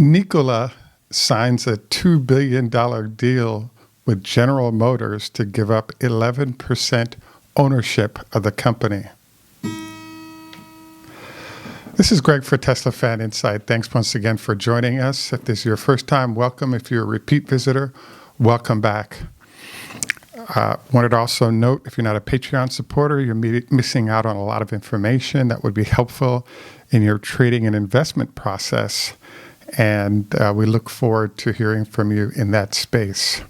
Nikola signs a $2 billion deal with General Motors to give up 11% ownership of the company. This is Greg for Teslafaninsight. Thanks once again for joining us. If this is your first time, welcome. If you're a repeat visitor, welcome back. Wanted to also note, if you're not a Patreon supporter, you're missing out on a lot of information that would be helpful in your trading and investment process. And we look forward to hearing from you in that space.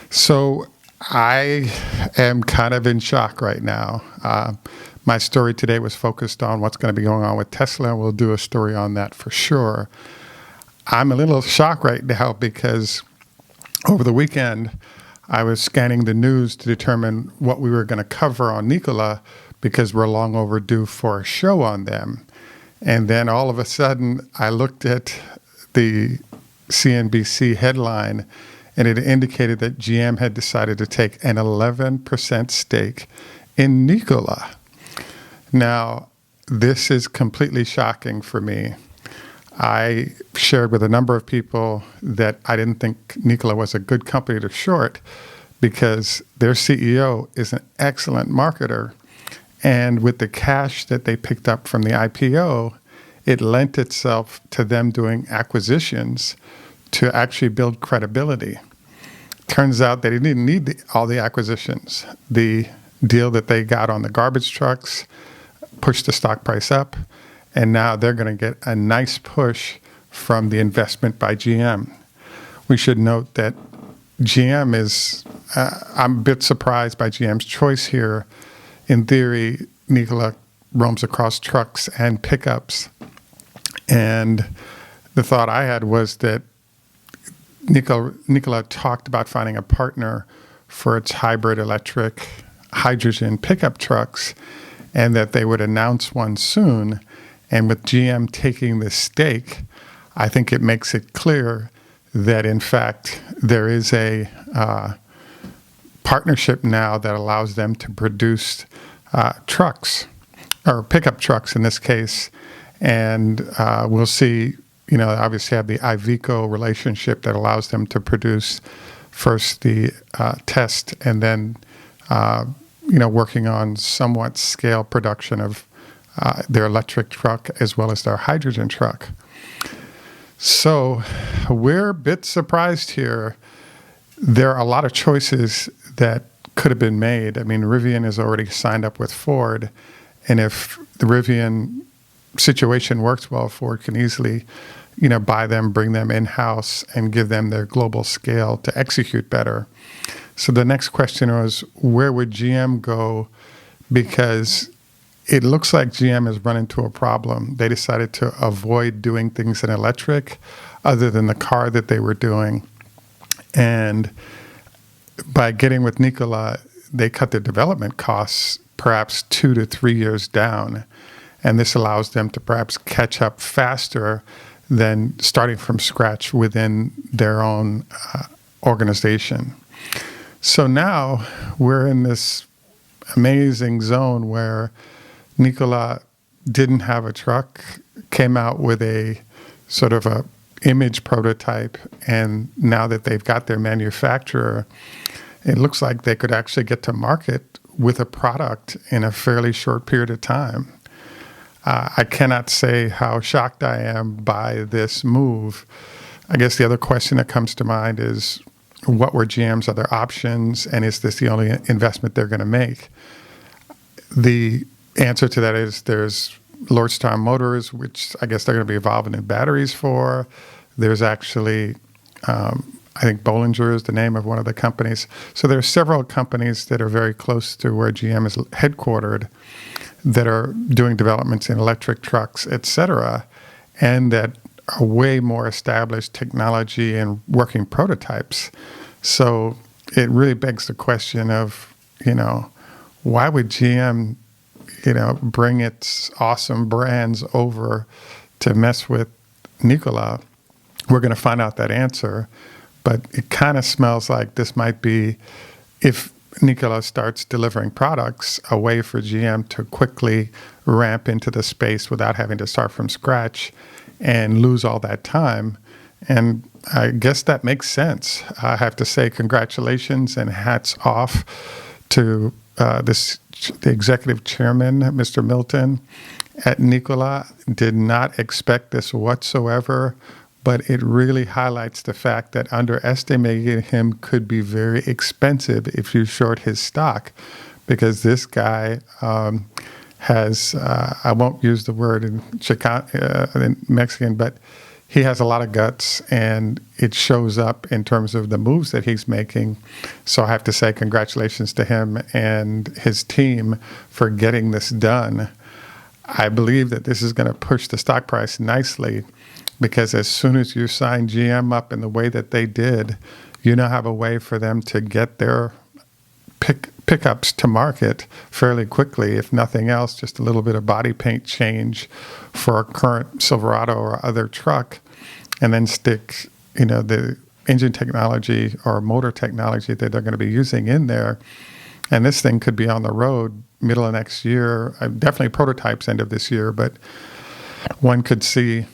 So I am kind of in shock right now. My story today was focused on what's going to be going on with Tesla, and we'll do a story on that for sure. I'm a little shocked right now because over the weekend, I was scanning the news to determine what we were going to cover on Nikola because we're long overdue for a show on them. And then all of a sudden, I looked at the CNBC headline, and it indicated that GM had decided to take an 11% stake in Nikola. Now, this is completely shocking for me. I shared with a number of people that I didn't think Nikola was a good company to short because their CEO is an excellent marketer. And with the cash that they picked up from the IPO, it lent itself to them doing acquisitions to actually build credibility. Turns out they didn't need all the acquisitions. The deal that they got on the garbage trucks pushed the stock price up, and now they're going to get a nice push from the investment by GM. We should note that GM is, I'm a bit surprised by GM's choice here. In theory, Nikola roams across trucks and pickups. And the thought I had was that Nikola talked about finding a partner for its hybrid electric hydrogen pickup trucks and that they would announce one soon. And with GM taking this stake, I think it makes it clear that, in fact, there is a partnership now that allows them to produce trucks, or pickup trucks in this case. And we'll see, obviously have the Iveco relationship that allows them to produce first the test and then, working on somewhat scale production of their electric truck as well as their hydrogen truck. So we're a bit surprised here. There are a lot of choices that could have been made. I mean, Rivian has already signed up with Ford. And if the Rivian situation works well, Ford can easily, buy them, bring them in-house, and give them their global scale to execute better. So the next question was, where would GM go? Because it looks like GM has run into a problem. They decided to avoid doing things in electric other than the car that they were doing. And by getting with Nikola, they cut their development costs perhaps 2 to 3 years down. And this allows them to perhaps catch up faster than starting from scratch within their own organization. So now we're in this amazing zone where Nikola didn't have a truck, came out with a sort of a image prototype, and now that they've got their manufacturer, it looks like they could actually get to market with a product in a fairly short period of time. I cannot say how shocked I am by this move. I guess the other question that comes to mind is, what were GM's other options, and is this the only investment they're going to make? The answer to that is there's Lordstown Motors, which I guess they're going to be evolving in batteries for. There's actually, I think Bollinger is the name of one of the companies. So there are several companies that are very close to where GM is headquartered that are doing developments in electric trucks, et cetera, and that are way more established technology and working prototypes. So it really begs the question of, why would GM, bring its awesome brands over to mess with Nikola? We're going to find out that answer, but it kind of smells like this might be, if Nikola starts delivering products, a way for GM to quickly ramp into the space without having to start from scratch and lose all that time. And I guess that makes sense. I have to say congratulations and hats off to the executive chairman, Mr. Milton, at Nikola. Did not expect this whatsoever, but it really highlights the fact that underestimating him could be very expensive if you short his stock, because this guy has, I won't use the word in Mexican, but he has a lot of guts, and it shows up in terms of the moves that he's making. So I have to say congratulations to him and his team for getting this done. I believe that this is going to push the stock price nicely, because as soon as you sign GM up in the way that they did, you now have a way for them to get their pickups to market fairly quickly. If nothing else, just a little bit of body paint change for a current Silverado or other truck, and then stick, the engine technology or motor technology that they're going to be using in there. And this thing could be on the road middle of next year, definitely prototypes end of this year, but one could see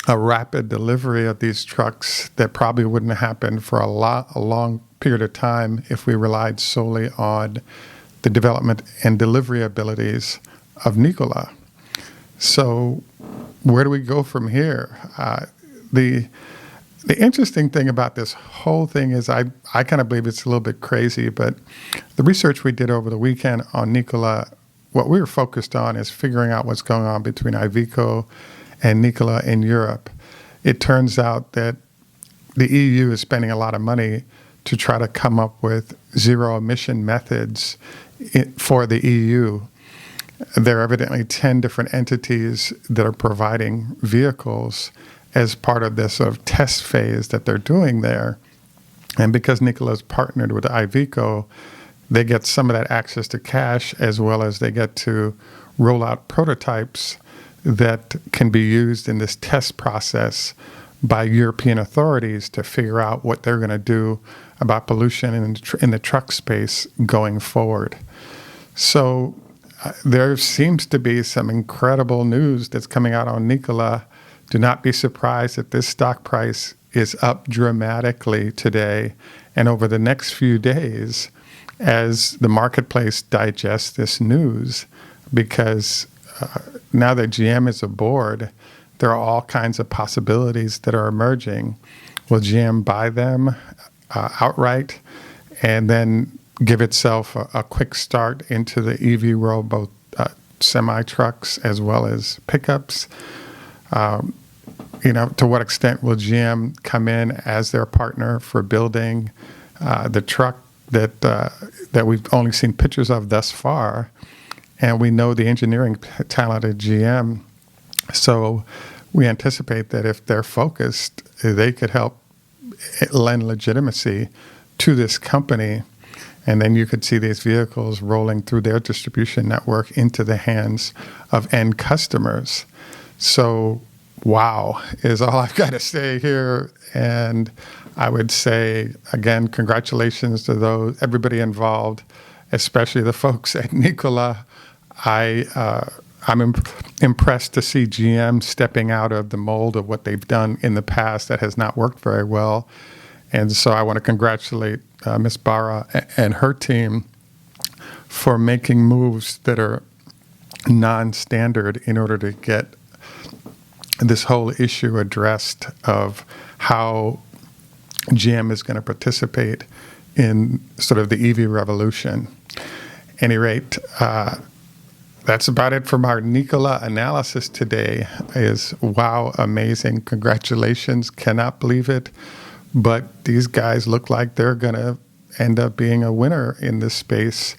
a rapid delivery of these trucks that probably wouldn't have happened for a long period of time if we relied solely on the development and delivery abilities of Nikola. So where do we go from here? The interesting thing about this whole thing is I kind of believe it's a little bit crazy, but the research we did over the weekend on Nikola, what we were focused on is figuring out what's going on between Iveco and Nikola in Europe. It turns out that the EU is spending a lot of money to try to come up with zero emission methods for the EU. There are evidently 10 different entities that are providing vehicles as part of this sort of test phase that they're doing there. And because Nikola's partnered with Iveco, they get some of that access to cash, as well as they get to roll out prototypes that can be used in this test process by European authorities to figure out what they're going to do about pollution in the truck space going forward. So there seems to be some incredible news that's coming out on Nikola. Do not be surprised if this stock price is up dramatically today and over the next few days as the marketplace digests this news, because now that GM is aboard, there are all kinds of possibilities that are emerging. Will GM buy them outright and then give itself a quick start into the EV world, both semi-trucks as well as pickups? To what extent will GM come in as their partner for building the truck that we've only seen pictures of thus far? And we know the engineering talent at GM. So we anticipate that if they're focused, they could help lend legitimacy to this company. And then you could see these vehicles rolling through their distribution network into the hands of end customers. So, wow, is all I've got to say here. And I would say, again, congratulations to everybody involved, especially the folks at Nikola. I'm impressed to see GM stepping out of the mold of what they've done in the past that has not worked very well. And so I want to congratulate Ms. Barra and her team for making moves that are non-standard in order to get this whole issue addressed of how GM is going to participate in sort of the EV revolution. At any rate, that's about it from our Nikola analysis today. Is wow, amazing, congratulations, cannot believe it. But these guys look like they're going to end up being a winner in this space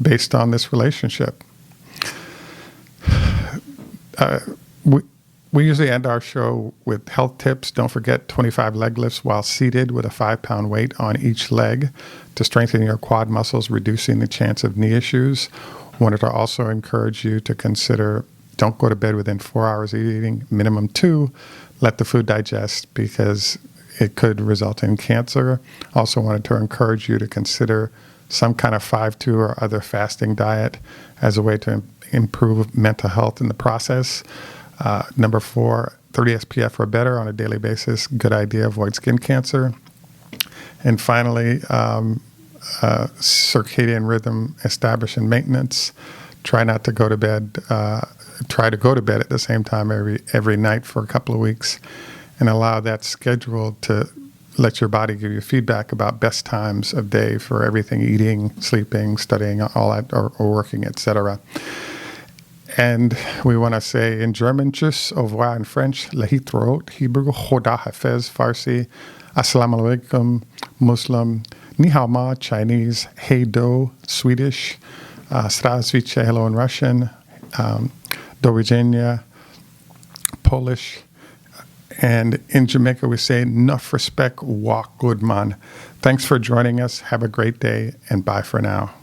based on this relationship. We usually end our show with health tips. Don't forget 25 leg lifts while seated with a 5-pound weight on each leg to strengthen your quad muscles, reducing the chance of knee issues. Wanted to also encourage you to consider don't go to bed within 4 hours of eating, minimum 2. Let the food digest because it could result in cancer. Also wanted to encourage you to consider some kind of 5-2 or other fasting diet as a way to improve mental health in the process. Number 4, 30 SPF or better on a daily basis. Good idea. Avoid skin cancer. And finally, circadian rhythm establish and maintenance. Try not to go to bed. Try to go to bed at the same time every night for a couple of weeks, and allow that schedule to let your body give you feedback about best times of day for everything: eating, sleeping, studying, all that, or working, etc. And we want to say in German, tschüss, au revoir in French, lehitraot, Hebrew, choda hafez, Farsi, assalamu alaikum, Muslim, ni hao ma, Chinese, hey do, Swedish, zdravstvuyte, hello in Russian, do widzenia, Polish, and in Jamaica we say enough respect, walk good man. Thanks for joining us. Have a great day, and bye for now.